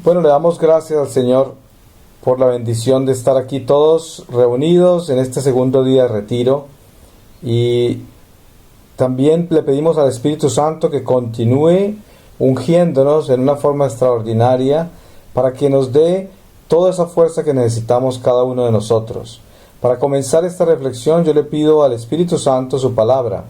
Bueno, le damos gracias al Señor por la bendición de estar aquí todos reunidos en este segundo día de retiro, y también le pedimos al Espíritu Santo que continúe ungiéndonos en una forma extraordinaria para que nos dé toda esa fuerza que necesitamos cada uno de nosotros. Para comenzar esta reflexión, yo le pido al Espíritu Santo su palabra.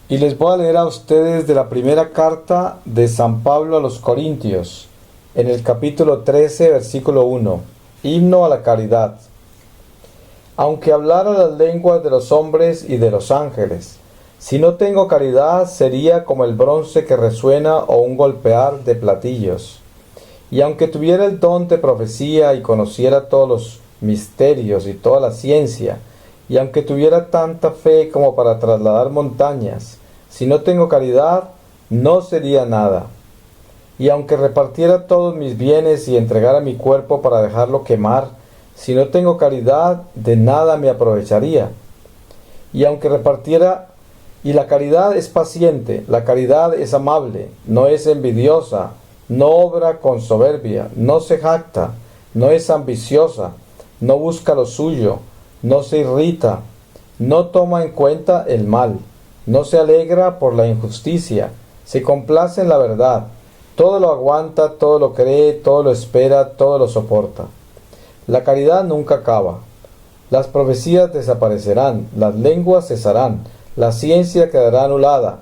Y les voy a leer a ustedes de la primera carta de San Pablo a los Corintios, en el capítulo 13, versículo 1, himno a la caridad. Aunque hablara las lenguas de los hombres y de los ángeles, si no tengo caridad, sería como el bronce que resuena o un golpear de platillos. Y aunque tuviera el don de profecía y conociera todos los misterios y toda la ciencia, y aunque tuviera tanta fe como para trasladar montañas, si no tengo caridad, no sería nada. Y aunque repartiera todos mis bienes y entregara mi cuerpo para dejarlo quemar, si no tengo caridad, de nada me aprovecharía. Y aunque repartiera, y la caridad es paciente, la caridad es amable, no es envidiosa, no obra con soberbia, no se jacta, no es ambiciosa, no busca lo suyo, no se irrita, no toma en cuenta el mal, no se alegra por la injusticia, se complace en la verdad, todo lo aguanta, todo lo cree, todo lo espera, todo lo soporta. La caridad nunca acaba. Las profecías desaparecerán, las lenguas cesarán, la ciencia quedará anulada,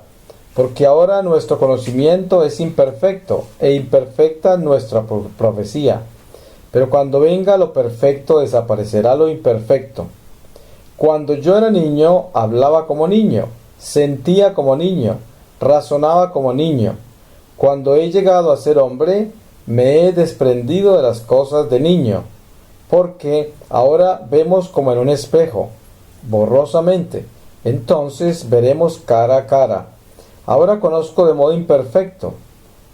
porque ahora nuestro conocimiento es imperfecto e imperfecta nuestra profecía. Pero cuando venga lo perfecto, desaparecerá lo imperfecto. Cuando yo era niño, hablaba como niño, sentía como niño, razonaba como niño. Cuando he llegado a ser hombre, me he desprendido de las cosas de niño, porque ahora vemos como en un espejo, borrosamente. Entonces veremos cara a cara. Ahora conozco de modo imperfecto,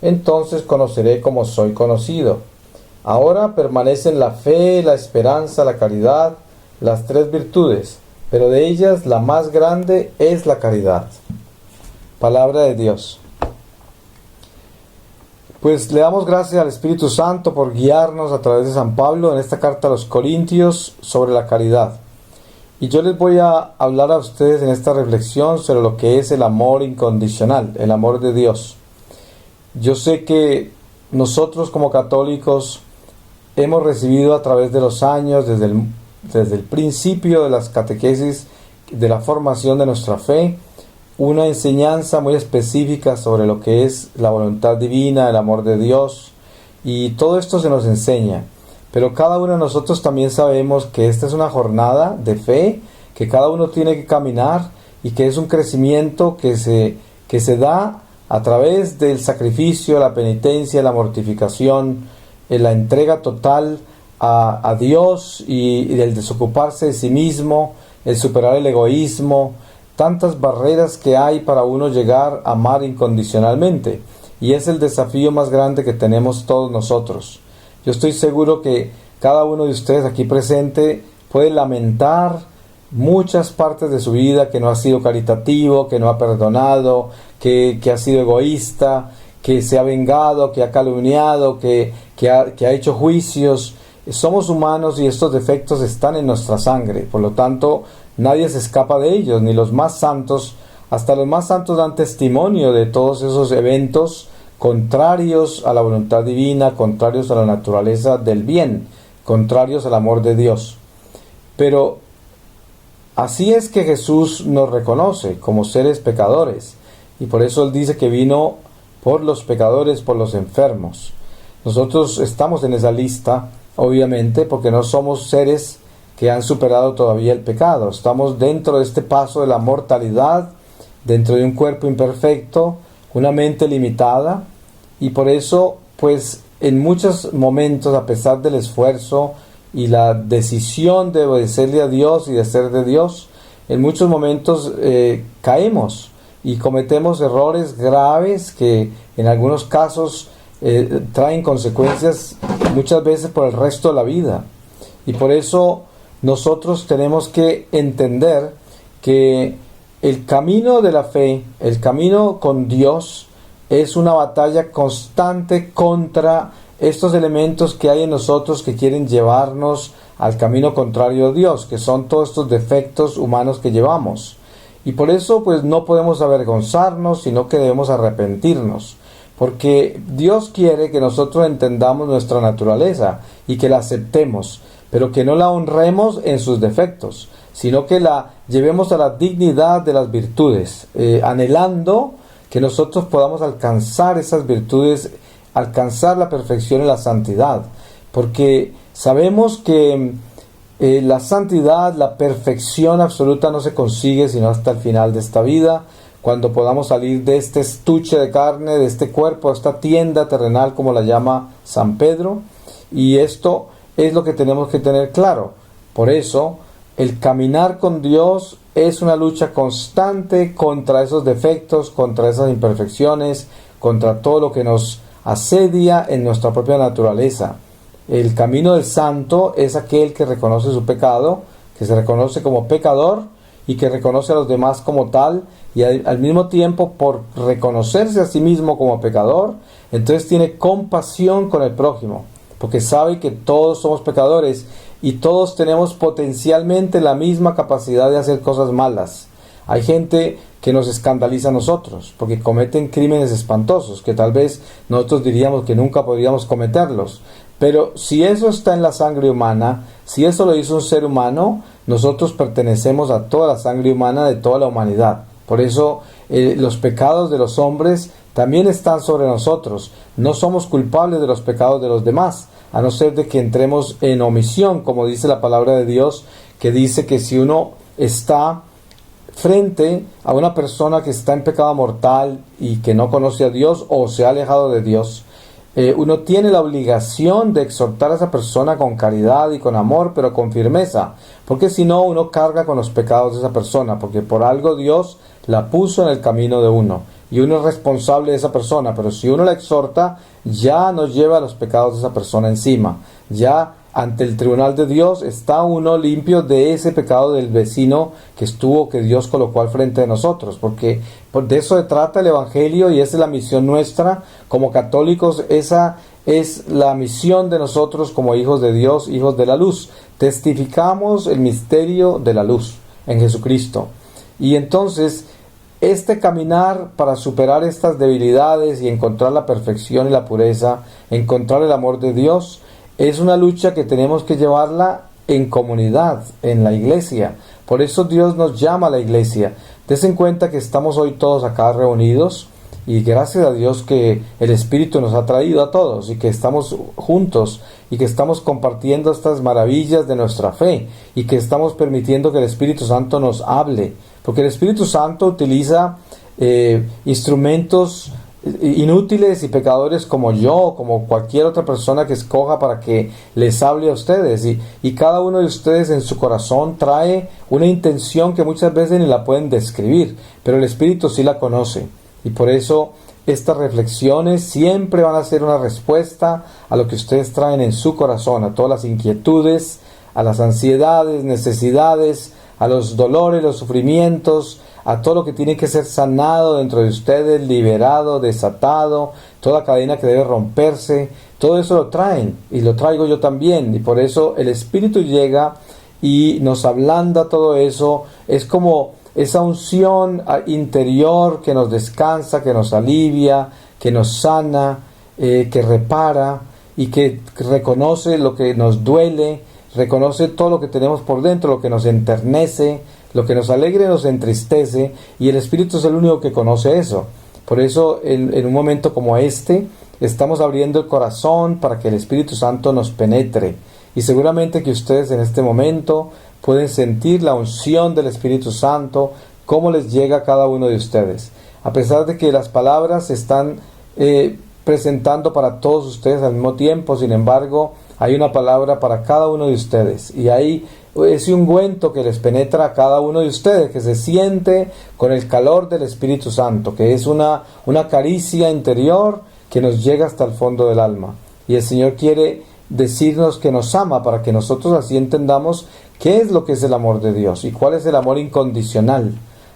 entonces conoceré como soy conocido. Ahora permanecen la fe, la esperanza, la caridad, las tres virtudes, pero de ellas la más grande es la caridad. Palabra de Dios. Pues le damos gracias al Espíritu Santo por guiarnos a través de San Pablo en esta carta a los Corintios sobre la caridad. Y yo les voy a hablar a ustedes en esta reflexión sobre lo que es el amor incondicional, el amor de Dios. Yo sé que nosotros como católicos hemos recibido a través de los años, desde el principio de las catequesis, de la formación de nuestra fe, una enseñanza muy específica sobre lo que es la voluntad divina, el amor de Dios, y todo esto se nos enseña. Pero cada uno de nosotros también sabemos que esta es una jornada de fe, que cada uno tiene que caminar y que es un crecimiento que se da a través del sacrificio, la penitencia, la mortificación, la entrega total a Dios y el desocuparse de sí mismo, el superar el egoísmo, tantas barreras que hay para uno llegar a amar incondicionalmente. Y es el desafío más grande que tenemos todos nosotros. Yo estoy seguro que cada uno de ustedes aquí presente puede lamentar muchas partes de su vida que no ha sido caritativo, que no ha perdonado, que ha sido egoísta, que se ha vengado, que ha calumniado, que ha hecho juicios. Somos humanos y estos defectos están en nuestra sangre. Por lo tanto, nadie se escapa de ellos, ni los más santos. Hasta los más santos dan testimonio de todos esos eventos contrarios a la voluntad divina, contrarios a la naturaleza del bien, contrarios al amor de Dios. Pero así es que Jesús nos reconoce como seres pecadores, y por eso Él dice que vino por los pecadores, por los enfermos. Nosotros estamos en esa lista, obviamente, porque no somos seres que han superado todavía el pecado. Estamos dentro de este paso de la mortalidad, dentro de un cuerpo imperfecto, una mente limitada, y por eso, pues, en muchos momentos, a pesar del esfuerzo y la decisión de obedecerle a Dios y de ser de Dios, en muchos momentos caemos y cometemos errores graves que en algunos casos traen consecuencias muchas veces por el resto de la vida. Y por eso nosotros tenemos que entender que el camino de la fe, el camino con Dios, es una batalla constante contra estos elementos que hay en nosotros que quieren llevarnos al camino contrario a Dios, que son todos estos defectos humanos que llevamos. Y por eso pues no podemos avergonzarnos, sino que debemos arrepentirnos, porque Dios quiere que nosotros entendamos nuestra naturaleza y que la aceptemos, pero que no la honremos en sus defectos, sino que la llevemos a la dignidad de las virtudes, anhelando que nosotros podamos alcanzar esas virtudes, alcanzar la perfección y la santidad, porque sabemos que la santidad, la perfección absoluta no se consigue sino hasta el final de esta vida, cuando podamos salir de este estuche de carne, de este cuerpo, de esta tienda terrenal como la llama San Pedro, y esto es lo que tenemos que tener claro. Por eso, el caminar con Dios es una lucha constante contra esos defectos, contra esas imperfecciones, contra todo lo que nos asedia en nuestra propia naturaleza. El camino del santo es aquel que reconoce su pecado, que se reconoce como pecador y que reconoce a los demás como tal, y al mismo tiempo, por reconocerse a sí mismo como pecador, entonces tiene compasión con el prójimo, porque sabe que todos somos pecadores y todos tenemos potencialmente la misma capacidad de hacer cosas malas. Hay gente que nos escandaliza a nosotros porque cometen crímenes espantosos que tal vez nosotros diríamos que nunca podríamos cometerlos. Pero si eso está en la sangre humana, si eso lo hizo un ser humano, nosotros pertenecemos a toda la sangre humana de toda la humanidad. Por eso los pecados de los hombres también están sobre nosotros. No somos culpables de los pecados de los demás, a no ser de que entremos en omisión, como dice la palabra de Dios, que dice que si uno está frente a una persona que está en pecado mortal y que no conoce a Dios o se ha alejado de Dios, uno tiene la obligación de exhortar a esa persona con caridad y con amor, pero con firmeza, porque si no, uno carga con los pecados de esa persona, porque por algo Dios la puso en el camino de uno, y uno es responsable de esa persona, pero si uno la exhorta, ya no lleva los pecados de esa persona encima, ya ante el tribunal de Dios está uno limpio de ese pecado del vecino que Dios colocó al frente de nosotros, porque de eso se trata el Evangelio y esa es la misión nuestra como católicos. Esa es la misión de nosotros como hijos de Dios, hijos de la luz. Testificamos el misterio de la luz en Jesucristo. Y entonces este caminar para superar estas debilidades y encontrar la perfección y la pureza, encontrar el amor de Dios, es una lucha que tenemos que llevarla en comunidad, en la iglesia. Por eso Dios nos llama a la iglesia. Des en cuenta que estamos hoy todos acá reunidos y gracias a Dios que el Espíritu nos ha traído a todos y que estamos juntos y que estamos compartiendo estas maravillas de nuestra fe y que estamos permitiendo que el Espíritu Santo nos hable. Porque el Espíritu Santo utiliza instrumentos inútiles y pecadores como yo, como cualquier otra persona que escoja para que les hable a ustedes, y cada uno de ustedes en su corazón trae una intención que muchas veces ni la pueden describir, pero el Espíritu sí la conoce, y por eso estas reflexiones siempre van a ser una respuesta a lo que ustedes traen en su corazón, a todas las inquietudes, a las ansiedades, necesidades, a los dolores, los sufrimientos, a todo lo que tiene que ser sanado dentro de ustedes, liberado, desatado, toda cadena que debe romperse, todo eso lo traen y lo traigo yo también, y por eso el Espíritu llega y nos ablanda todo eso. Es como esa unción interior que nos descansa, que nos alivia, que nos sana, que repara y que reconoce lo que nos duele, reconoce todo lo que tenemos por dentro, lo que nos enternece, lo que nos alegra y nos entristece, y el Espíritu es el único que conoce eso. Por eso en un momento como este estamos abriendo el corazón para que el Espíritu Santo nos penetre, y seguramente que ustedes en este momento pueden sentir la unción del Espíritu Santo, cómo les llega a cada uno de ustedes, a pesar de que las palabras se están presentando para todos ustedes al mismo tiempo. Sin embargo, hay una palabra para cada uno de ustedes, y hay ese ungüento que les penetra a cada uno de ustedes, que se siente con el calor del Espíritu Santo, que es una caricia interior que nos llega hasta el fondo del alma. Y el Señor quiere decirnos que nos ama para que nosotros así entendamos qué es lo que es el amor de Dios y cuál es el amor incondicional.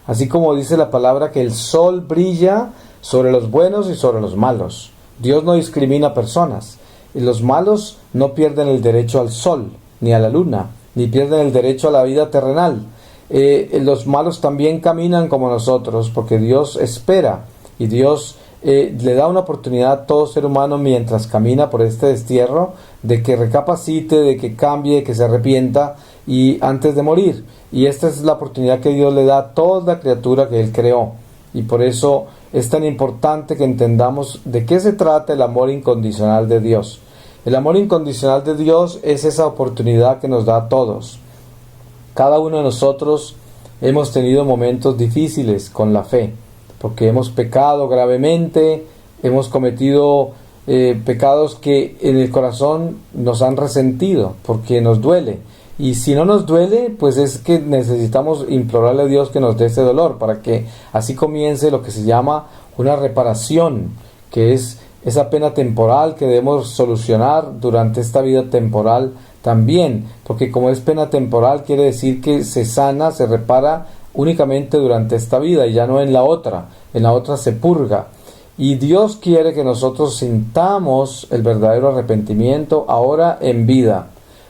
Así como dice la palabra que el sol brilla sobre los buenos y sobre los malos. Dios no discrimina personas. Y los malos no pierden el derecho al sol, ni a la luna, ni pierden el derecho a la vida terrenal. Los malos también caminan como nosotros, porque Dios espera y Dios le da una oportunidad a todo ser humano mientras camina por este destierro de que recapacite, de que cambie, de que se arrepienta y antes de morir. Y esta es la oportunidad que Dios le da a toda criatura que Él creó. Y por eso es tan importante que entendamos de qué se trata el amor incondicional de Dios. El amor incondicional de Dios es esa oportunidad que nos da a todos. Cada uno de nosotros hemos tenido momentos difíciles con la fe, porque hemos pecado gravemente, hemos cometido pecados que en el corazón nos han resentido, porque nos duele. Y si no nos duele, pues es que necesitamos implorarle a Dios que nos dé ese dolor, para que así comience lo que se llama una reparación, que es esa pena temporal que debemos solucionar durante esta vida temporal también, porque como es pena temporal quiere decir que se sana, se repara únicamente durante esta vida y ya no en la otra se purga. Y Dios quiere que nosotros sintamos el verdadero arrepentimiento ahora en vida.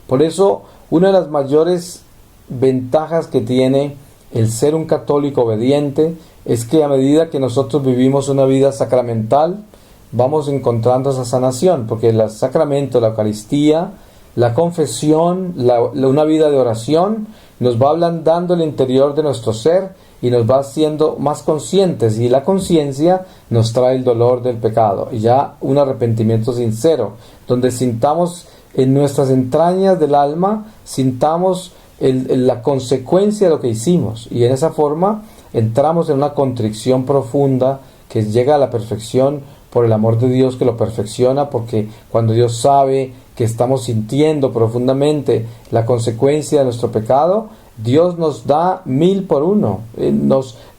Por eso, una de las mayores ventajas que tiene el ser un católico obediente es que a medida que nosotros vivimos una vida sacramental, vamos encontrando esa sanación, porque el sacramento, la Eucaristía, la confesión, una vida de oración, nos va ablandando el interior de nuestro ser y nos va haciendo más conscientes, y la conciencia nos trae el dolor del pecado y ya un arrepentimiento sincero, donde sintamos en nuestras entrañas del alma, sintamos la consecuencia de lo que hicimos, y en esa forma entramos en una contrición profunda que llega a la perfección por el amor de Dios que lo perfecciona, porque cuando Dios sabe que estamos sintiendo profundamente la consecuencia de nuestro pecado, Dios nos da 1000 por 1,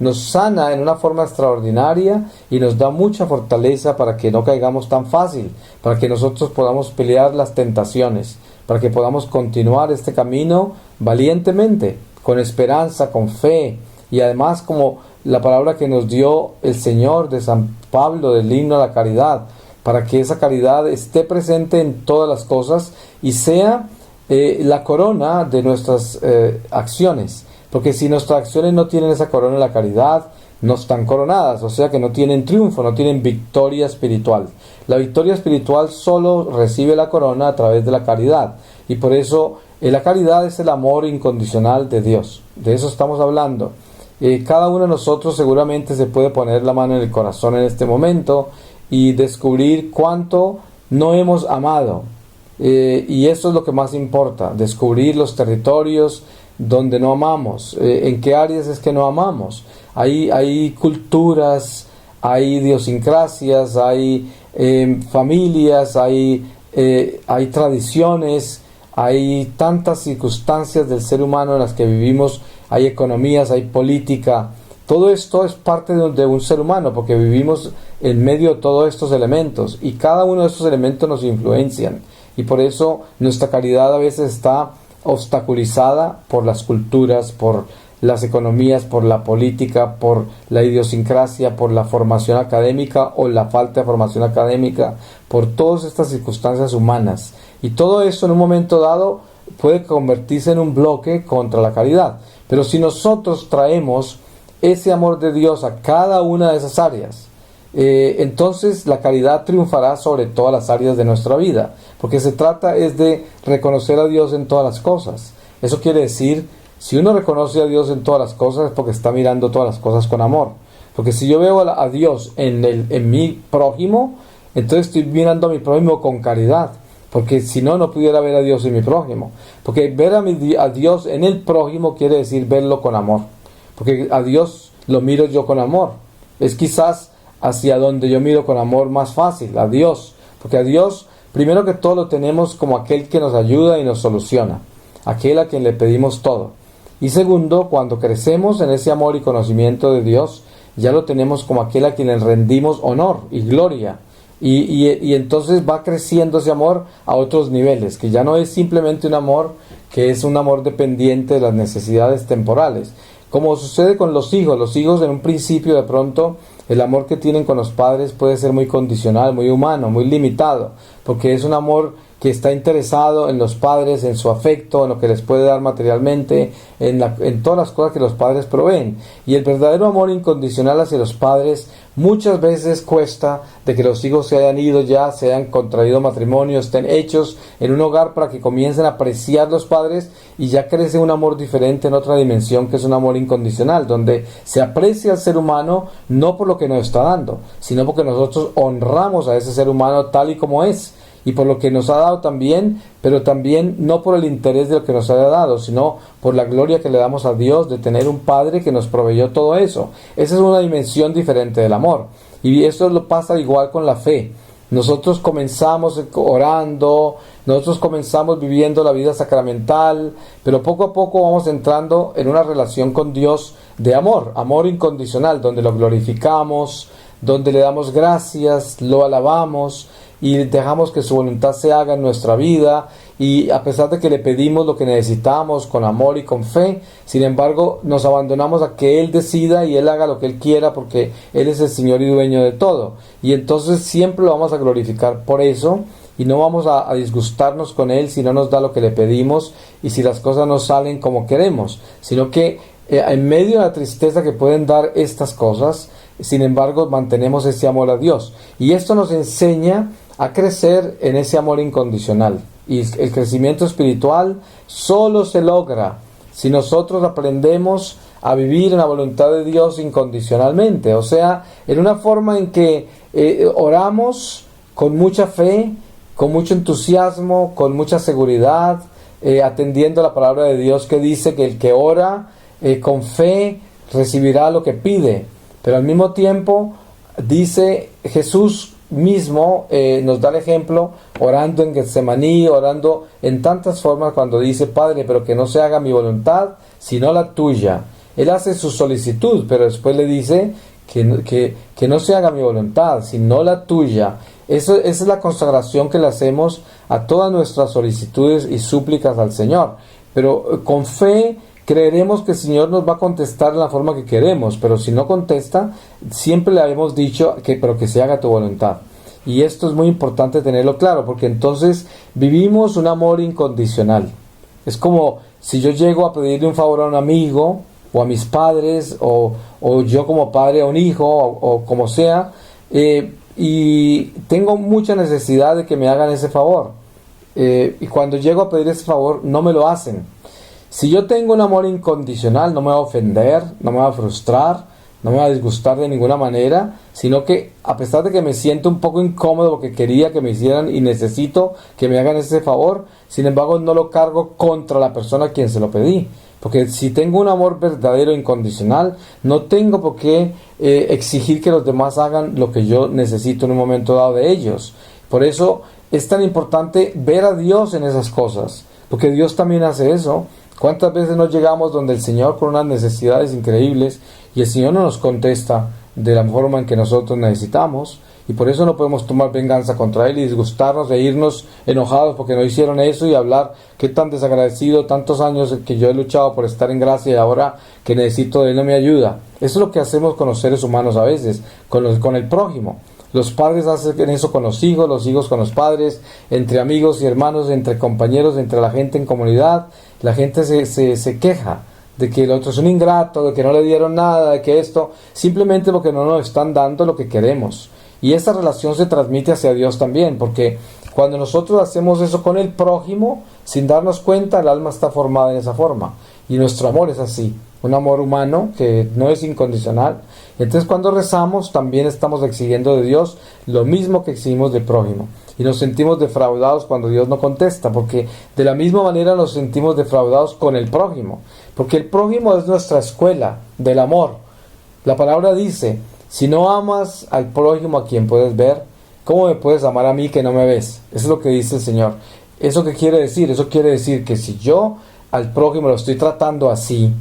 nos sana en una forma extraordinaria y nos da mucha fortaleza para que no caigamos tan fácil, para que nosotros podamos pelear las tentaciones, para que podamos continuar este camino valientemente, con esperanza, con fe, y además como la palabra que nos dio el Señor de San Pablo del himno a la caridad, para que esa caridad esté presente en todas las cosas y sea la corona de nuestras acciones, porque si nuestras acciones no tienen esa corona de la caridad, no están coronadas, o sea que no tienen triunfo, no tienen victoria espiritual. La victoria espiritual solo recibe la corona a través de la caridad, y por eso la caridad es el amor incondicional de Dios. De eso estamos hablando. Cada uno de nosotros seguramente se puede poner la mano en el corazón en este momento y descubrir cuánto no hemos amado. Y eso es lo que más importa, descubrir los territorios donde no amamos, en qué áreas es que no amamos. Hay culturas, hay idiosincrasias, hay familias, hay tradiciones, hay tantas circunstancias del ser humano en las que vivimos, hay economías, hay política. Todo esto es parte de un ser humano, porque vivimos en medio de todos estos elementos y cada uno de estos elementos nos influencian. Y por eso nuestra caridad a veces está obstaculizada por las culturas, por las economías, por la política, por la idiosincrasia, por la formación académica o la falta de formación académica, por todas estas circunstancias humanas. Y todo eso en un momento dado puede convertirse en un bloque contra la caridad. Pero si nosotros traemos ese amor de Dios a cada una de esas áreas, entonces la caridad triunfará sobre todas las áreas de nuestra vida, porque se trata es de reconocer a Dios en todas las cosas. Eso quiere decir, si uno reconoce a Dios en todas las cosas es porque está mirando todas las cosas con amor, porque si yo veo a Dios en mi prójimo, entonces estoy mirando a mi prójimo con caridad, porque si no, no pudiera ver a Dios en mi prójimo, porque ver a Dios en el prójimo quiere decir verlo con amor, porque a Dios lo miro yo con amor. Es quizás hacia donde yo miro con amor más fácil, a Dios, porque a Dios primero que todo lo tenemos como aquel que nos ayuda y nos soluciona, aquel a quien le pedimos todo. Y segundo, cuando crecemos en ese amor y conocimiento de Dios, ya lo tenemos como aquel a quien le rendimos honor y gloria, y entonces va creciendo ese amor a otros niveles, que ya no es simplemente un amor que es un amor dependiente de las necesidades temporales. Como sucede con los hijos en un principio de pronto el amor que tienen con los padres puede ser muy condicional, muy humano, muy limitado, porque es un amor que está interesado en los padres, en su afecto, en lo que les puede dar materialmente, en todas las cosas que los padres proveen. Y el verdadero amor incondicional hacia los padres muchas veces cuesta de que los hijos se hayan ido ya, se hayan contraído matrimonio, estén hechos en un hogar para que comiencen a apreciar los padres y ya crece un amor diferente en otra dimensión que es un amor incondicional, donde se aprecia al ser humano no por lo que nos está dando, sino porque nosotros honramos a ese ser humano tal y como es. Y por lo que nos ha dado también, pero también no por el interés de lo que nos haya dado, sino por la gloria que le damos a Dios de tener un Padre que nos proveyó todo eso. Esa es una dimensión diferente del amor. Y eso lo pasa igual con la fe. Nosotros comenzamos orando, nosotros comenzamos viviendo la vida sacramental, pero poco a poco vamos entrando en una relación con Dios de amor, amor incondicional, donde lo glorificamos, donde le damos gracias, lo alabamos y dejamos que su voluntad se haga en nuestra vida, y a pesar de que le pedimos lo que necesitamos con amor y con fe, sin embargo nos abandonamos a que Él decida y Él haga lo que Él quiera, porque Él es el Señor y dueño de todo, y entonces siempre lo vamos a glorificar por eso, y no vamos a disgustarnos con Él si no nos da lo que le pedimos y si las cosas no salen como queremos, sino que en medio de la tristeza que pueden dar estas cosas, sin embargo mantenemos ese amor a Dios, y esto nos enseña a crecer en ese amor incondicional. Y el crecimiento espiritual solo se logra si nosotros aprendemos a vivir en la voluntad de Dios incondicionalmente, o sea, en una forma en que oramos con mucha fe, con mucho entusiasmo, con mucha seguridad, atendiendo la palabra de Dios que dice que el que ora con fe recibirá lo que pide, pero al mismo tiempo dice Jesús mismo, nos da el ejemplo orando en Getsemaní, orando en tantas formas, cuando dice: Padre, pero que no se haga mi voluntad sino la tuya. Él hace su solicitud, pero después le dice que no se haga mi voluntad sino la tuya. Esa es la consagración que le hacemos a todas nuestras solicitudes y súplicas al Señor, pero con fe creeremos que el Señor nos va a contestar de la forma que queremos, pero si no contesta, siempre le habíamos dicho pero que se haga tu voluntad. Y esto es muy importante tenerlo claro, porque entonces vivimos un amor incondicional. Es como si yo llego a pedirle un favor a un amigo, o a mis padres, o yo como padre a un hijo, o como sea, y tengo mucha necesidad de que me hagan ese favor. Y cuando llego a pedir ese favor, no me lo hacen. Si yo tengo un amor incondicional, no me va a ofender, no me va a frustrar, no me va a disgustar de ninguna manera, sino que a pesar de que me siento un poco incómodo porque quería que me hicieran y necesito que me hagan ese favor, sin embargo no lo cargo contra la persona a quien se lo pedí. Porque si tengo un amor verdadero e incondicional, no tengo por qué exigir que los demás hagan lo que yo necesito en un momento dado de ellos. Por eso es tan importante ver a Dios en esas cosas, porque Dios también hace eso. ¿Cuántas veces no llegamos donde el Señor con unas necesidades increíbles y el Señor no nos contesta de la forma en que nosotros necesitamos? Y por eso no podemos tomar venganza contra Él y disgustarnos e irnos enojados porque no hicieron eso y hablar: qué tan desagradecido, tantos años que yo he luchado por estar en gracia y ahora que necesito de Él no me ayuda. Eso es lo que hacemos con los seres humanos a veces, con el prójimo. Los padres hacen eso con los hijos con los padres, entre amigos y hermanos, entre compañeros, entre la gente en comunidad. La gente se queja de que el otro es un ingrato, de que no le dieron nada, de que esto, simplemente porque no nos están dando lo que queremos. Y esa relación se transmite hacia Dios también, porque cuando nosotros hacemos eso con el prójimo, sin darnos cuenta, el alma está formada en esa forma. Y nuestro amor es así, un amor humano que no es incondicional. Entonces cuando rezamos también estamos exigiendo de Dios lo mismo que exigimos del prójimo. Y nos sentimos defraudados cuando Dios no contesta, porque de la misma manera nos sentimos defraudados con el prójimo. Porque el prójimo es nuestra escuela del amor. La palabra dice: si no amas al prójimo a quien puedes ver, ¿cómo me puedes amar a mí que no me ves? Eso es lo que dice el Señor. ¿Eso qué quiere decir? Eso quiere decir que si yo al prójimo lo estoy tratando así,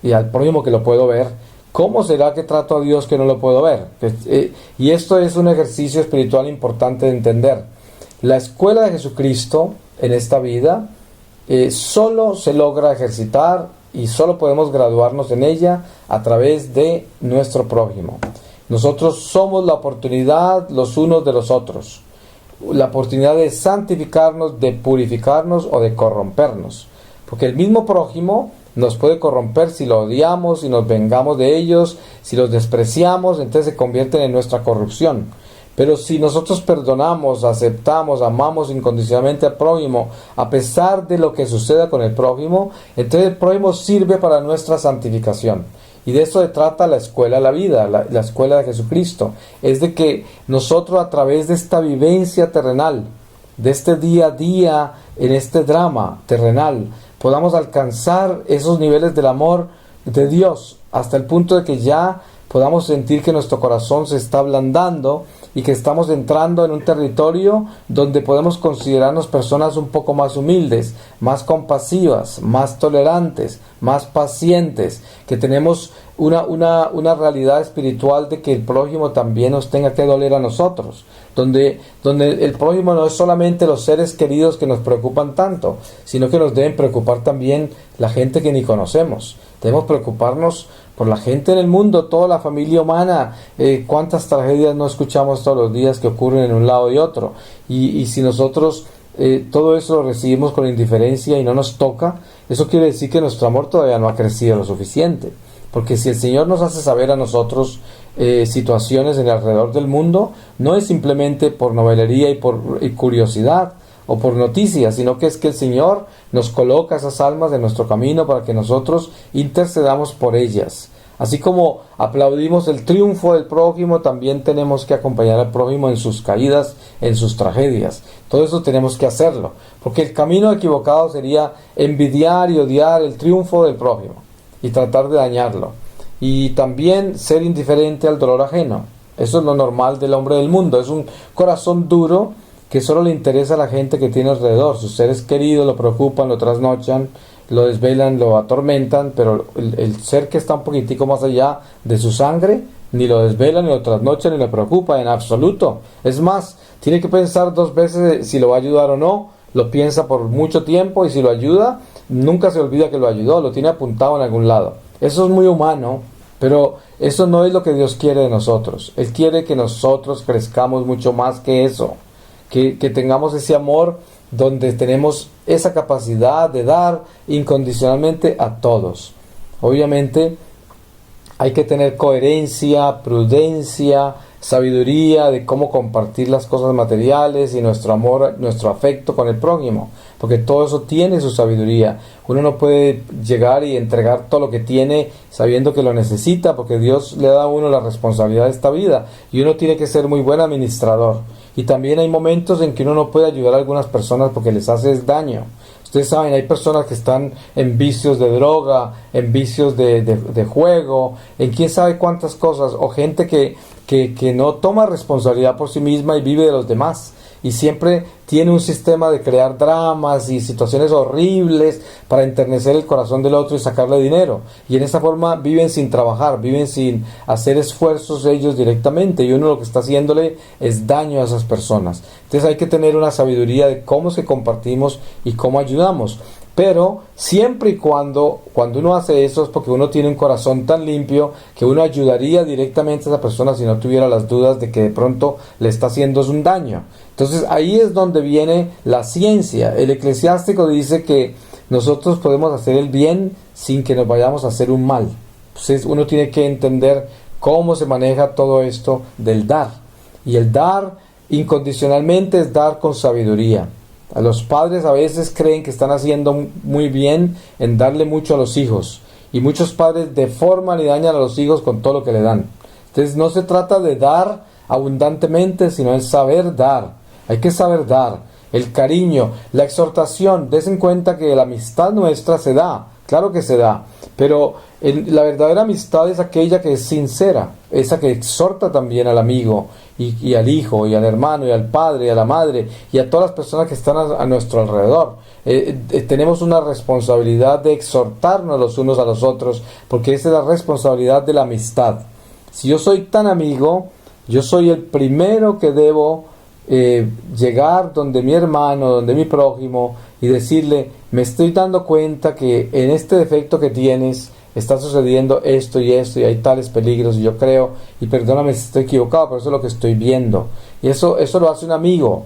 y al prójimo que lo puedo ver, ¿cómo será que trato a Dios que no lo puedo ver? Y esto es un ejercicio espiritual importante de entender. La escuela de Jesucristo en esta vida solo se logra ejercitar y solo podemos graduarnos en ella a través de nuestro prójimo. Nosotros somos la oportunidad los unos de los otros, la oportunidad de santificarnos, de purificarnos o de corrompernos, porque el mismo prójimo nos puede corromper si lo odiamos, si nos vengamos de ellos, si los despreciamos, entonces se convierten en nuestra corrupción. Pero si nosotros perdonamos, aceptamos, amamos incondicionalmente al prójimo, a pesar de lo que suceda con el prójimo, entonces el prójimo sirve para nuestra santificación. Y de eso se trata la escuela de la vida, la escuela de Jesucristo. Es de que nosotros, a través de esta vivencia terrenal, de este día a día, en este drama terrenal, podamos alcanzar esos niveles del amor de Dios, hasta el punto de que ya podamos sentir que nuestro corazón se está ablandando y que estamos entrando en un territorio donde podemos considerarnos personas un poco más humildes, más compasivas, más tolerantes, más pacientes, que tenemos una realidad espiritual de que el prójimo también nos tenga que doler a nosotros, donde el prójimo no es solamente los seres queridos que nos preocupan tanto, sino que nos deben preocupar también la gente que ni conocemos. Debemos preocuparnos por la gente en el mundo, toda la familia humana. Cuántas tragedias no escuchamos todos los días que ocurren en un lado y otro, y si nosotros todo eso lo recibimos con indiferencia y no nos toca, eso quiere decir que nuestro amor todavía no ha crecido lo suficiente. Porque si el Señor nos hace saber a nosotros situaciones en alrededor del mundo, no es simplemente por novelería y por curiosidad o por noticias, sino que es que el Señor nos coloca esas almas en nuestro camino para que nosotros intercedamos por ellas. Así como aplaudimos el triunfo del prójimo, también tenemos que acompañar al prójimo en sus caídas, en sus tragedias. Todo eso tenemos que hacerlo, porque el camino equivocado sería envidiar y odiar el triunfo del prójimo y tratar de dañarlo. Y también ser indiferente al dolor ajeno. Eso es lo normal del hombre del mundo. Es un corazón duro que solo le interesa a la gente que tiene alrededor. Sus seres queridos lo preocupan, lo trasnochan, lo desvelan, lo atormentan, pero el ser que está un poquitico más allá de su sangre, ni lo desvelan, ni lo trasnochan, ni lo preocupa en absoluto. Es más, tiene que pensar dos veces si lo va a ayudar o no. Lo piensa por mucho tiempo, y si lo ayuda, nunca se olvida que lo ayudó, lo tiene apuntado en algún lado. Eso es muy humano, pero eso no es lo que Dios quiere de nosotros. Él quiere que nosotros crezcamos mucho más que eso, que tengamos ese amor donde tenemos esa capacidad de dar incondicionalmente a todos. Obviamente hay que tener coherencia, prudencia, sabiduría de cómo compartir las cosas materiales y nuestro amor, nuestro afecto con el prójimo, porque todo eso tiene su sabiduría. Uno no puede llegar y entregar todo lo que tiene sabiendo que lo necesita, porque Dios le da a uno la responsabilidad de esta vida y uno tiene que ser muy buen administrador. Y también hay momentos en que uno no puede ayudar a algunas personas porque les hace daño. Ustedes saben, hay personas que están en vicios de droga, en vicios de juego, en quién sabe cuántas cosas, o gente que no toma responsabilidad por sí misma y vive de los demás, y siempre tiene un sistema de crear dramas y situaciones horribles para enternecer el corazón del otro y sacarle dinero, y en esa forma viven sin trabajar, viven sin hacer esfuerzos ellos directamente, y uno lo que está haciéndole es daño a esas personas. Entonces hay que tener una sabiduría de cómo se compartimos y cómo ayudamos. Pero siempre y cuando uno hace eso es porque uno tiene un corazón tan limpio que uno ayudaría directamente a esa persona si no tuviera las dudas de que de pronto le está haciendo un daño. Entonces ahí es donde viene la ciencia. El eclesiástico dice que nosotros podemos hacer el bien sin que nos vayamos a hacer un mal. Entonces uno tiene que entender cómo se maneja todo esto del dar. Y el dar incondicionalmente es dar con sabiduría. A los padres a veces creen que están haciendo muy bien en darle mucho a los hijos, y muchos padres deforman y dañan a los hijos con todo lo que le dan. Entonces no se trata de dar abundantemente, sino el saber dar. Hay que saber dar. El cariño, la exhortación. Des en cuenta que la amistad nuestra se da, claro que se da, pero la verdadera amistad es aquella que es sincera, esa que exhorta también al amigo y al hijo y al hermano y al padre y a la madre y a todas las personas que están a nuestro alrededor. Tenemos una responsabilidad de exhortarnos los unos a los otros, porque esa es la responsabilidad de la amistad. Si yo soy tan amigo, yo soy el primero que debo llegar donde mi hermano, donde mi prójimo y decirle, me estoy dando cuenta que en este defecto que tienes está sucediendo esto y hay tales peligros y yo creo, y perdóname si estoy equivocado, pero eso es lo que estoy viendo. Y eso lo hace un amigo.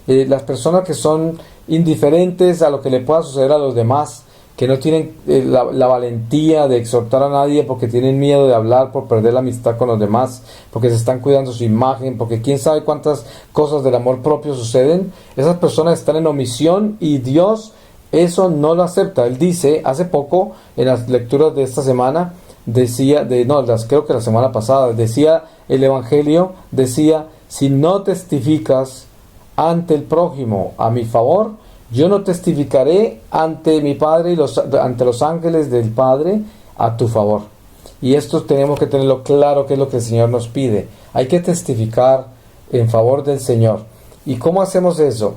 Las personas que son indiferentes a lo que le pueda suceder a los demás, que no tienen la valentía de exhortar a nadie porque tienen miedo de hablar por perder la amistad con los demás, porque se están cuidando su imagen, porque quién sabe cuántas cosas del amor propio suceden. Esas personas están en omisión y Dios eso no lo acepta. Él dice, hace poco en las lecturas de esta semana, creo que la semana pasada, decía el Evangelio, decía, si no testificas ante el prójimo a mi favor, yo no testificaré ante mi Padre y ante los ángeles del Padre a tu favor. Y esto tenemos que tenerlo claro, que es lo que el Señor nos pide. Hay que testificar en favor del Señor. ¿Y cómo hacemos eso?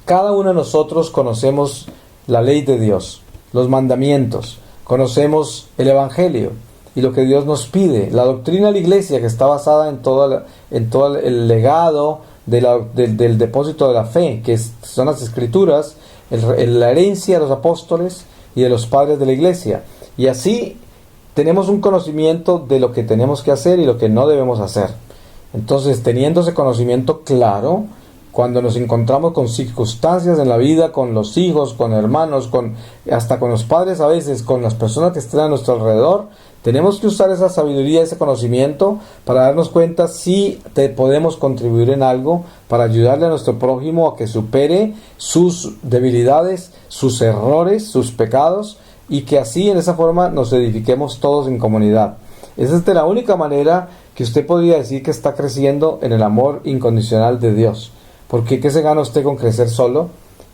Cada uno de nosotros conocemos la ley de Dios, los mandamientos, conocemos el Evangelio y lo que Dios nos pide, la doctrina de la Iglesia, que está basada en todo el legado del depósito de la fe, que son las Escrituras, la herencia de los apóstoles y de los padres de la Iglesia. Y así tenemos un conocimiento de lo que tenemos que hacer y lo que no debemos hacer. Entonces, teniendo ese conocimiento claro, cuando nos encontramos con circunstancias en la vida, con los hijos, con hermanos, hasta con los padres a veces, con las personas que están a nuestro alrededor, tenemos que usar esa sabiduría, ese conocimiento para darnos cuenta si podemos contribuir en algo para ayudarle a nuestro prójimo a que supere sus debilidades, sus errores, sus pecados, y que así en esa forma nos edifiquemos todos en comunidad. Esa es de la única manera que usted podría decir que está creciendo en el amor incondicional de Dios. Porque ¿qué se gana usted con crecer solo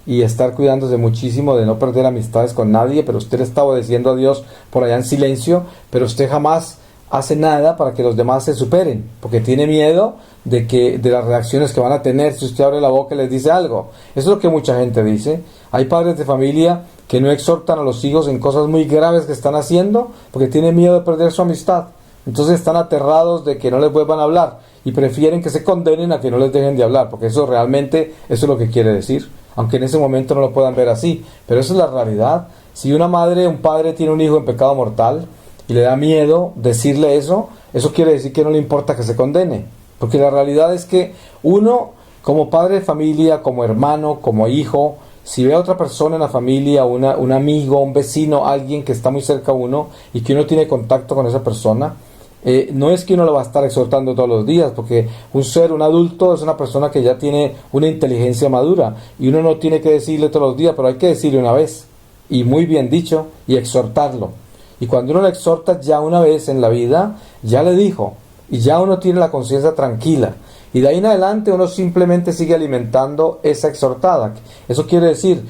y estar cuidándose muchísimo de no perder amistades con nadie? Pero usted le está obedeciendo a Dios por allá en silencio, pero usted jamás hace nada para que los demás se superen, porque tiene miedo de las reacciones que van a tener si usted abre la boca y les dice algo. Eso es lo que mucha gente dice. Hay padres de familia que no exhortan a los hijos en cosas muy graves que están haciendo porque tienen miedo de perder su amistad. Entonces están aterrados de que no les vuelvan a hablar y prefieren que se condenen a que no les dejen de hablar, porque eso es lo que quiere decir, aunque en ese momento no lo puedan ver así, pero esa es la realidad. Si una madre, un padre tiene un hijo en pecado mortal y le da miedo decirle eso quiere decir que no le importa que se condene, porque la realidad es que uno, como padre de familia, como hermano, como hijo, si ve a otra persona en la familia, un amigo, un vecino, alguien que está muy cerca a uno y que uno tiene contacto con esa persona, no es que uno lo va a estar exhortando todos los días, porque un adulto es una persona que ya tiene una inteligencia madura y uno no tiene que decirle todos los días, pero hay que decirle una vez, y muy bien dicho, y exhortarlo. Y cuando uno le exhorta ya una vez en la vida, ya le dijo, y ya uno tiene la conciencia tranquila. Y de ahí en adelante uno simplemente sigue alimentando esa exhortada. Eso quiere decir,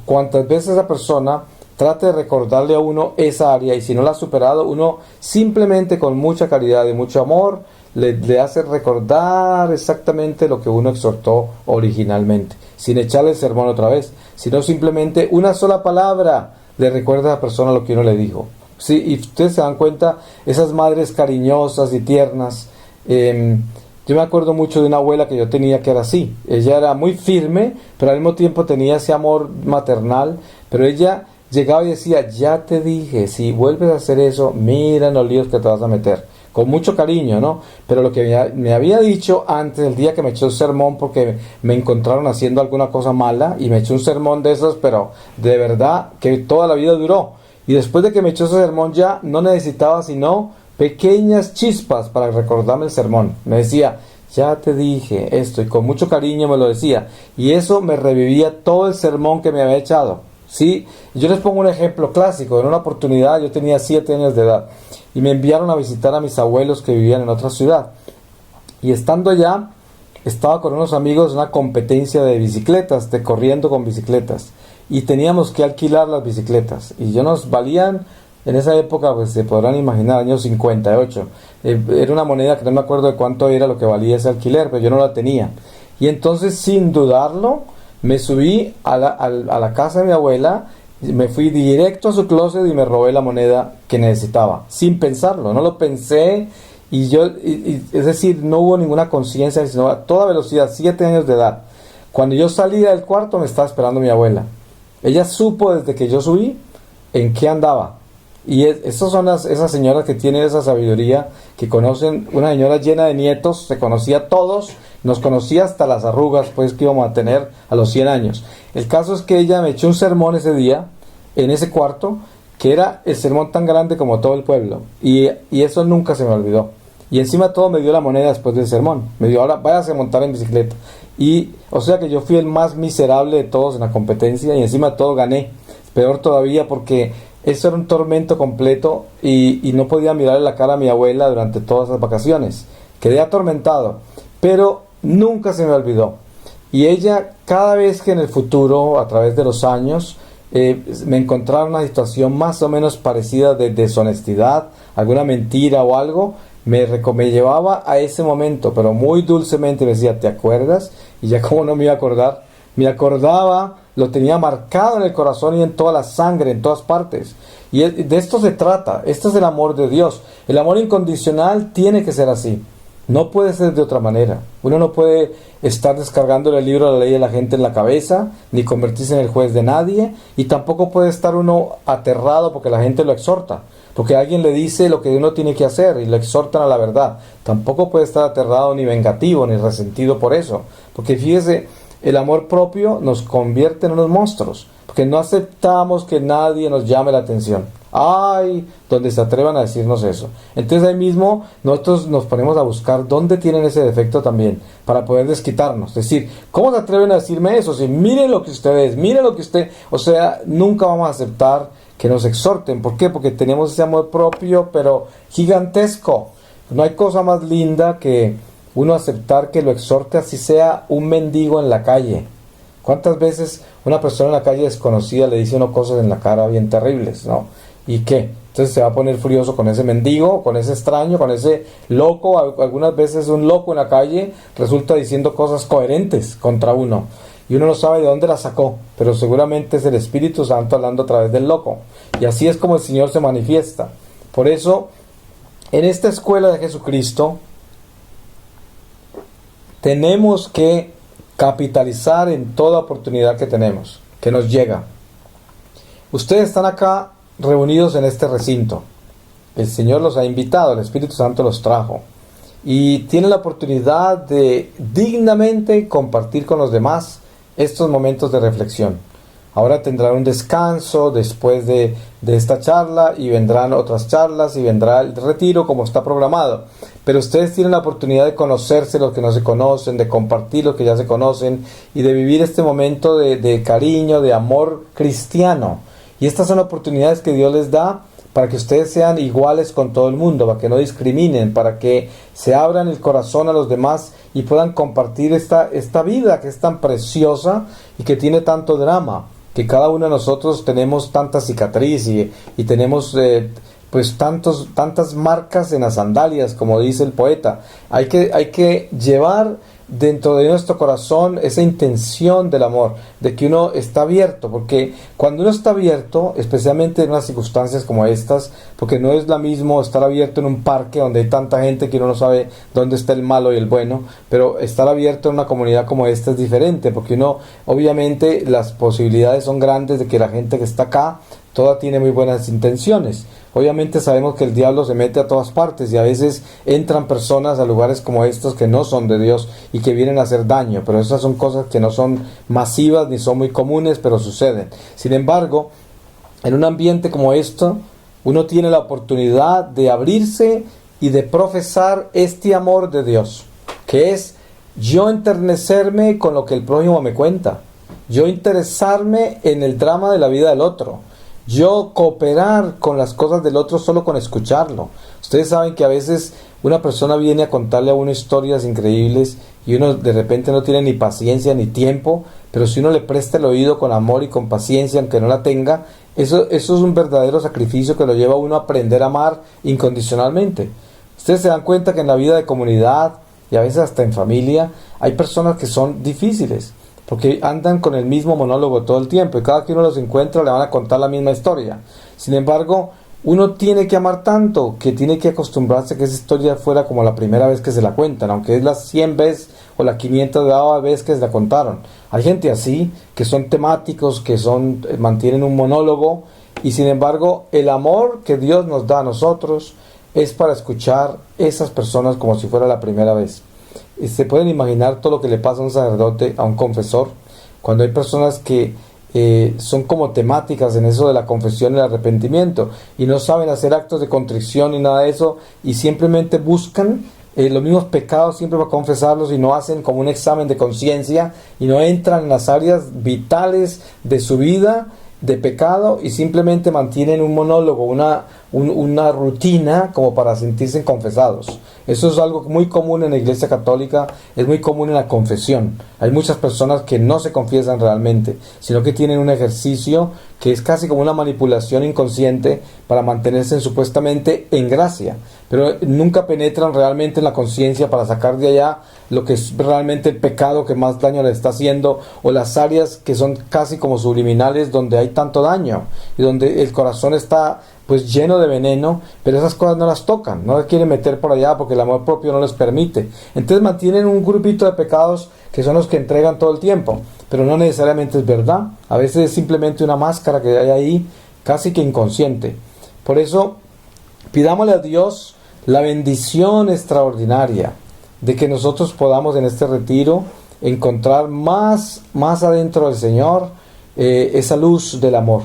cuantas veces esa persona trate de recordarle a uno esa área, y si no la ha superado, uno simplemente con mucha caridad y mucho amor le hace recordar exactamente lo que uno exhortó originalmente, sin echarle el sermón otra vez, sino simplemente una sola palabra le recuerda a la persona lo que uno le dijo. Sí, y ustedes se dan cuenta, esas madres cariñosas y tiernas. Yo me acuerdo mucho de una abuela que yo tenía que era así. Ella era muy firme, pero al mismo tiempo tenía ese amor maternal. Pero ella llegaba y decía, ya te dije, si vuelves a hacer eso, mira en los líos que te vas a meter. Con mucho cariño, ¿no? Pero lo que me había dicho antes, el día que me echó un sermón porque me encontraron haciendo alguna cosa mala, y me echó un sermón de esos, pero de verdad que toda la vida duró. Y después de que me echó ese sermón ya no necesitaba sino pequeñas chispas para recordarme el sermón. Me decía, ya te dije esto, y con mucho cariño me lo decía, y eso me revivía todo el sermón que me había echado. Sí, yo les pongo un ejemplo clásico. En una oportunidad yo tenía 7 años de edad y me enviaron a visitar a mis abuelos que vivían en otra ciudad, y estando allá estaba con unos amigos en una competencia de bicicletas, de corriendo con bicicletas, y teníamos que alquilar las bicicletas, y yo nos valían en esa época, pues se podrán imaginar, años 58, era una moneda que no me acuerdo de cuánto era lo que valía ese alquiler, pero yo no la tenía. Y entonces, sin dudarlo, me subí a la casa de mi abuela, me fui directo a su closet y me robé la moneda que necesitaba, sin pensarlo. No lo pensé, Es decir, no hubo ninguna conciencia, sino a toda velocidad, 7 años de edad. Cuando yo salía del cuarto me estaba esperando mi abuela. Ella supo desde que yo subí en qué andaba. Y estas son esas señoras que tienen esa sabiduría, que conocen, una señora llena de nietos, se conocía a todos, nos conocía hasta las arrugas pues que íbamos a tener a los 100 años. El caso es que ella me echó un sermón ese día, en ese cuarto, que era el sermón tan grande como todo el pueblo. Y eso nunca se me olvidó. Y encima todo me dio la moneda después del sermón. Me dio, ahora váyase a montar en bicicleta. Y o sea que yo fui el más miserable de todos en la competencia y encima de todo gané. Peor todavía porque eso era un tormento completo y no podía mirarle la cara a mi abuela durante todas las vacaciones. Quedé atormentado, pero nunca se me olvidó. Y ella, cada vez que en el futuro, a través de los años, me encontraba en una situación más o menos parecida de deshonestidad, alguna mentira o algo, me llevaba a ese momento, pero muy dulcemente me decía, ¿te acuerdas? Y ya como no me iba a acordar, me acordaba, lo tenía marcado en el corazón y en toda la sangre, en todas partes. Y de esto se trata, este es el amor de Dios. El amor incondicional tiene que ser así, no puede ser de otra manera. Uno no puede estar descargándole el libro de la ley a la gente en la cabeza, ni convertirse en el juez de nadie, y tampoco puede estar uno aterrado porque la gente lo exhorta, porque alguien le dice lo que uno tiene que hacer y lo exhortan a la verdad. Tampoco puede estar aterrado ni vengativo ni resentido por eso, porque fíjese, el amor propio nos convierte en unos monstruos, porque no aceptamos que nadie nos llame la atención. ¡Ay! Donde se atrevan a decirnos eso. Entonces ahí mismo nosotros nos ponemos a buscar dónde tienen ese defecto también, para poder desquitarnos. Es decir, ¿cómo se atreven a decirme eso? Si miren lo que usted es, miren lo que usted... O sea, nunca vamos a aceptar que nos exhorten. ¿Por qué? Porque tenemos ese amor propio, pero gigantesco. No hay cosa más linda que uno aceptar que lo exhorte, así sea un mendigo en la calle. ¿Cuántas veces una persona en la calle desconocida le dice uno cosas en la cara bien terribles, ¿no? ¿Y qué? Entonces se va a poner furioso con ese mendigo, con ese extraño, con ese loco. Algunas veces un loco en la calle resulta diciendo cosas coherentes contra uno. Y uno no sabe de dónde la sacó, pero seguramente es el Espíritu Santo hablando a través del loco. Y así es como el Señor se manifiesta. Por eso, en esta escuela de Jesucristo, tenemos que capitalizar en toda oportunidad que tenemos, que nos llega. Ustedes están acá reunidos en este recinto. El Señor los ha invitado, el Espíritu Santo los trajo. Y tienen la oportunidad de dignamente compartir con los demás estos momentos de reflexión. Ahora tendrán un descanso después de esta charla y vendrán otras charlas y vendrá el retiro como está programado. Pero ustedes tienen la oportunidad de conocerse los que no se conocen, de compartir los que ya se conocen y de vivir este momento de cariño, de amor cristiano. Y estas son oportunidades que Dios les da para que ustedes sean iguales con todo el mundo, para que no discriminen, para que se abran el corazón a los demás y puedan compartir esta vida que es tan preciosa y que tiene tanto drama, que cada uno de nosotros tenemos tanta cicatriz y tenemos pues tantas marcas en las sandalias, como dice el poeta. Hay que llevar dentro de nuestro corazón esa intención del amor, de que uno está abierto, porque cuando uno está abierto, especialmente en unas circunstancias como estas, porque no es lo mismo estar abierto en un parque donde hay tanta gente que uno no sabe dónde está el malo y el bueno, pero estar abierto en una comunidad como esta es diferente, porque uno, obviamente, las posibilidades son grandes de que la gente que está acá, toda tiene muy buenas intenciones. Obviamente sabemos que el diablo se mete a todas partes y a veces entran personas a lugares como estos que no son de Dios y que vienen a hacer daño, pero esas son cosas que no son masivas ni son muy comunes, pero suceden. Sin embargo, en un ambiente como esto, uno tiene la oportunidad de abrirse y de profesar este amor de Dios, que es yo enternecerme con lo que el prójimo me cuenta, yo interesarme en el drama de la vida del otro, yo cooperar con las cosas del otro solo con escucharlo. Ustedes saben que a veces una persona viene a contarle a uno historias increíbles y uno de repente no tiene ni paciencia ni tiempo, pero si uno le presta el oído con amor y con paciencia, aunque no la tenga, eso es un verdadero sacrificio que lo lleva a uno a aprender a amar incondicionalmente. Ustedes se dan cuenta que en la vida de comunidad y a veces hasta en familia hay personas que son difíciles, porque andan con el mismo monólogo todo el tiempo y cada que uno los encuentra le van a contar la misma historia. Sin embargo, uno tiene que amar tanto que tiene que acostumbrarse a que esa historia fuera como la primera vez que se la cuentan, aunque es la 100 veces o la 500 vez que se la contaron. Hay gente así, que son temáticos, que mantienen un monólogo, y sin embargo el amor que Dios nos da a nosotros es para escuchar esas personas como si fuera la primera vez. Y se pueden imaginar todo lo que le pasa a un sacerdote, a un confesor, cuando hay personas que son como temáticas en eso de la confesión y el arrepentimiento y no saben hacer actos de contrición ni nada de eso, y simplemente buscan los mismos pecados siempre para confesarlos, y no hacen como un examen de conciencia y no entran en las áreas vitales de su vida de pecado, y simplemente mantienen un monólogo, una rutina como para sentirse confesados. Eso es algo muy común en la Iglesia Católica, es muy común en la confesión. Hay muchas personas que no se confiesan realmente, sino que tienen un ejercicio que es casi como una manipulación inconsciente para mantenerse supuestamente en gracia, pero nunca penetran realmente en la conciencia para sacar de allá lo que es realmente el pecado que más daño le está haciendo, o las áreas que son casi como subliminales donde hay tanto daño y donde el corazón está pues lleno de veneno, pero esas cosas no las tocan, no las quieren meter por allá porque el amor propio no les permite. Entonces mantienen un grupito de pecados que son los que entregan todo el tiempo, pero no necesariamente es verdad. A veces es simplemente una máscara que hay ahí, casi que inconsciente. Por eso pidámosle a Dios la bendición extraordinaria de que nosotros podamos en este retiro encontrar más adentro del Señor esa luz del amor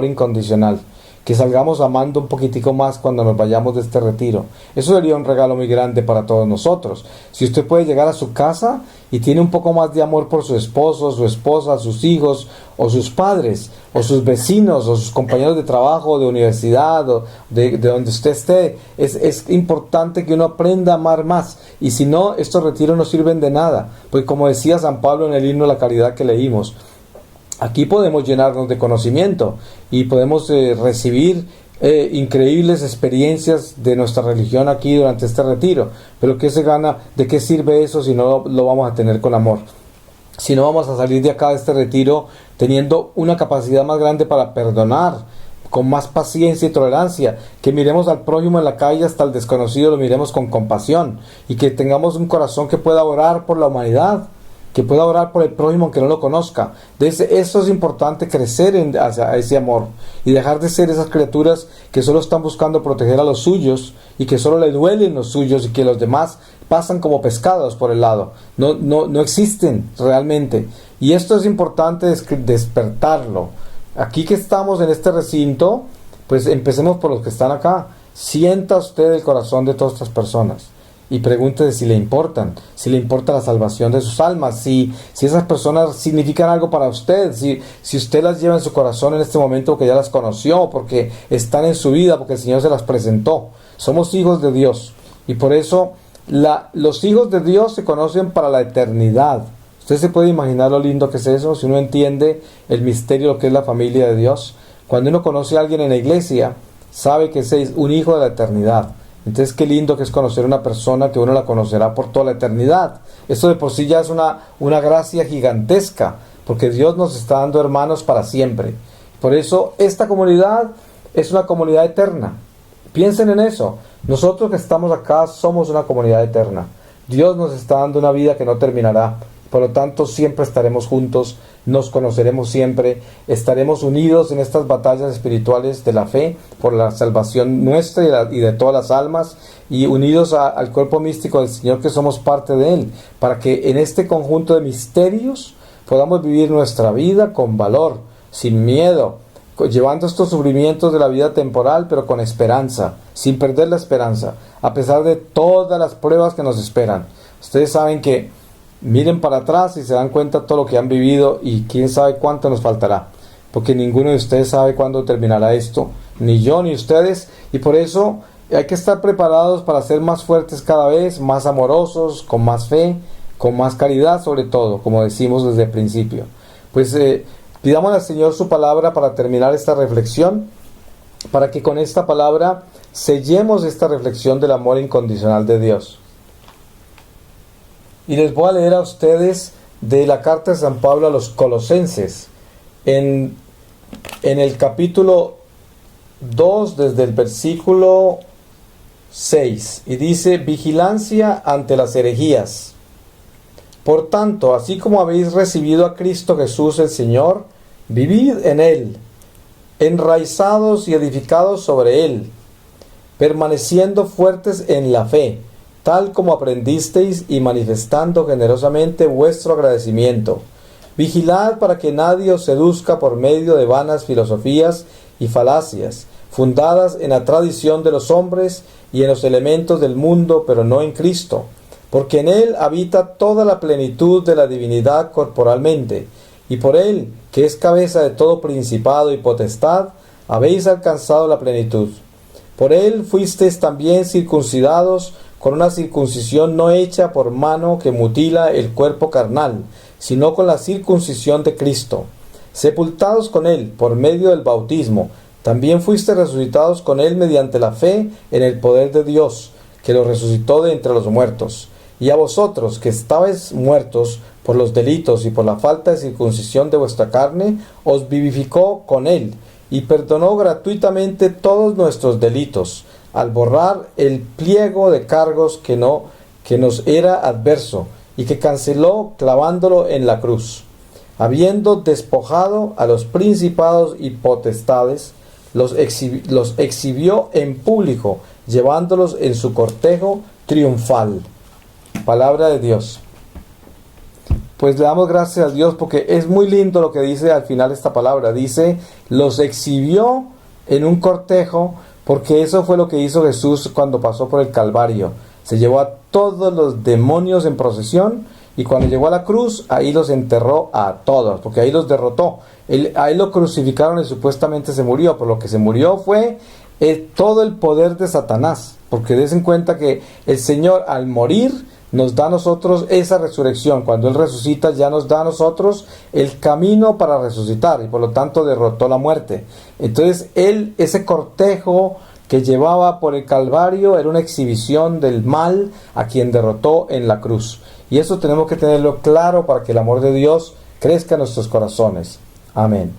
incondicional, que salgamos amando un poquitico más cuando nos vayamos de este retiro. Eso sería un regalo muy grande para todos nosotros. Si usted puede llegar a su casa y tiene un poco más de amor por su esposo, su esposa, sus hijos, o sus padres, o sus vecinos, o sus compañeros de trabajo, de universidad, o de donde usted esté, es importante que uno aprenda a amar más. Y si no, estos retiros no sirven de nada, pues como decía San Pablo en el himno de la caridad que leímos, aquí podemos llenarnos de conocimiento y podemos recibir increíbles experiencias de nuestra religión aquí durante este retiro. Pero ¿qué se gana? ¿De qué sirve eso si no lo vamos a tener con amor? Si no vamos a salir de acá de este retiro teniendo una capacidad más grande para perdonar, con más paciencia y tolerancia, que miremos al prójimo en la calle, hasta el desconocido lo miremos con compasión, y que tengamos un corazón que pueda orar por la humanidad, que pueda orar por el prójimo aunque no lo conozca. Eso es importante, crecer hacia ese amor y dejar de ser esas criaturas que solo están buscando proteger a los suyos y que solo le duelen los suyos y que los demás pasan como pescados por el lado. No existen realmente. Y esto es importante despertarlo. Aquí que estamos en este recinto, pues empecemos por los que están acá. Sienta usted el corazón de todas estas personas y pregúntese si le importa la salvación de sus almas, si esas personas significan algo para usted, si usted las lleva en su corazón en este momento porque ya las conoció, porque están en su vida, porque el Señor se las presentó. Somos hijos de Dios, y por eso los hijos de Dios se conocen para la eternidad. Usted se puede imaginar lo lindo que es eso, si uno entiende el misterio de lo que es la familia de Dios. Cuando uno conoce a alguien en la iglesia, sabe que ese es un hijo de la eternidad. Entonces qué lindo que es conocer a una persona que uno la conocerá por toda la eternidad. Esto de por sí ya es una gracia gigantesca, porque Dios nos está dando hermanos para siempre. Por eso esta comunidad es una comunidad eterna. Piensen en eso. Nosotros que estamos acá somos una comunidad eterna. Dios nos está dando una vida que no terminará. Por lo tanto, siempre estaremos juntos, nos conoceremos siempre, estaremos unidos en estas batallas espirituales de la fe por la salvación nuestra y de todas las almas, y unidos al cuerpo místico del Señor, que somos parte de Él, para que en este conjunto de misterios podamos vivir nuestra vida con valor, sin miedo, llevando estos sufrimientos de la vida temporal, pero con esperanza, sin perder la esperanza, a pesar de todas las pruebas que nos esperan. Ustedes saben que miren para atrás y se dan cuenta de todo lo que han vivido, y quién sabe cuánto nos faltará, porque ninguno de ustedes sabe cuándo terminará esto, ni yo ni ustedes, y por eso hay que estar preparados para ser más fuertes cada vez, más amorosos, con más fe, con más caridad sobre todo, como decimos desde el principio. Pues pidamos al Señor su palabra para terminar esta reflexión, para que con esta palabra sellemos esta reflexión del amor incondicional de Dios. Y les voy a leer a ustedes de la carta de San Pablo a los Colosenses, en el capítulo 2 desde el versículo 6 y dice: vigilancia ante las herejías. Por tanto, así como habéis recibido a Cristo Jesús el Señor, vivid en Él, enraizados y edificados sobre Él, permaneciendo fuertes en la fe, tal como aprendisteis, y manifestando generosamente vuestro agradecimiento. Vigilad para que nadie os seduzca por medio de vanas filosofías y falacias, fundadas en la tradición de los hombres y en los elementos del mundo, pero no en Cristo, porque en Él habita toda la plenitud de la divinidad corporalmente, y por Él, que es cabeza de todo principado y potestad, habéis alcanzado la plenitud. Por Él fuisteis también circuncidados con una circuncisión no hecha por mano que mutila el cuerpo carnal, sino con la circuncisión de Cristo. Sepultados con Él por medio del bautismo, también fuisteis resucitados con Él mediante la fe en el poder de Dios, que lo resucitó de entre los muertos. Y a vosotros, que estabais muertos por los delitos y por la falta de circuncisión de vuestra carne, os vivificó con Él, y perdonó gratuitamente todos nuestros delitos, al borrar el pliego de cargos que nos era adverso, y que canceló clavándolo en la cruz. Habiendo despojado a los principados y potestades, los exhibió en público, llevándolos en su cortejo triunfal. Palabra de Dios. Pues le damos gracias a Dios porque es muy lindo lo que dice al final esta palabra. Dice, los exhibió en un cortejo, porque eso fue lo que hizo Jesús cuando pasó por el Calvario. Se llevó a todos los demonios en procesión, y cuando llegó a la cruz, ahí los enterró a todos, porque ahí los derrotó. Ahí lo crucificaron y supuestamente se murió, pero lo que se murió fue todo el poder de Satanás, porque des en cuenta que el Señor al morir nos da a nosotros esa resurrección. Cuando Él resucita, ya nos da a nosotros el camino para resucitar, y por lo tanto derrotó la muerte. Entonces ese cortejo que llevaba por el Calvario era una exhibición del mal a quien derrotó en la cruz. Y eso tenemos que tenerlo claro para que el amor de Dios crezca en nuestros corazones. Amén.